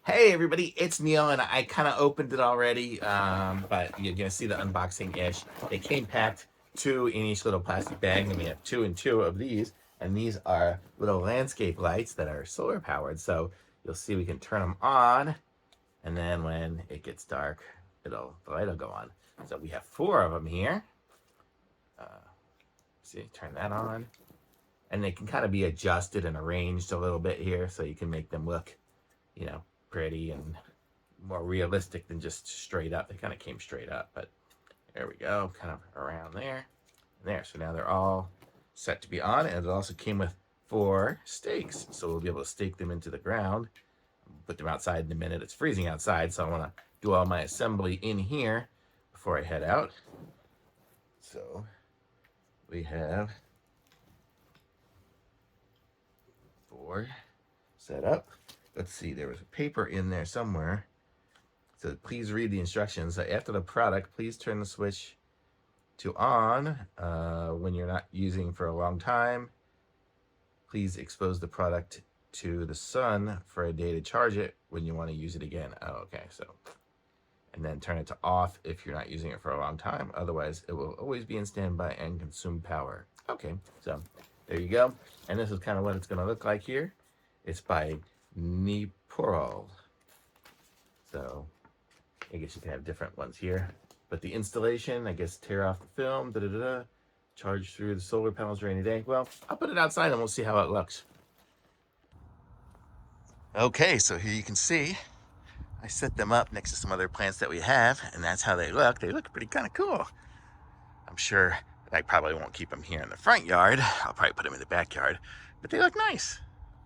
Hey everybody, it's Neil, and I kind of opened it already, but you're gonna see the unboxing-ish. They came packed two in each little plastic bag, and we have two and two of these. And these are little landscape lights that are solar powered. So you'll see we can turn them on, and then when it gets dark, the light will go on. So we have four of them here. Uh, see, turn that on, and they can kind of be adjusted and arranged a little bit here, so you can make them look, pretty and more realistic than just straight up. They kind of came straight up, but there we go, kind of around there. There, so now they're all set to be on, and it also came with four stakes, so we'll be able to stake them into the ground, put them outside in a minute. It's freezing outside, so I want to do all my assembly in here before I head out. So we have four set up. Let's see, there was a paper in there somewhere. So please read the instructions. So after the product, please turn the switch to on when you're not using for a long time. Please expose the product to the sun for a day to charge it when you want to use it again. Oh, okay. So, and then turn it to off if you're not using it for a long time. Otherwise, it will always be in standby and consume power. Okay, so there you go. And this is kind of what it's going to look like here. It's by Neporal. So I guess you can have different ones here. But the installation, I guess, tear off the film, charge through the solar panels during the day. Well, I'll put it outside and we'll see how it looks. Okay, so here you can see, I set them up next to some other plants that we have, and that's how they look. They look pretty kind of cool. I'm sure I probably won't keep them here in the front yard. I'll probably put them in the backyard, but they look nice.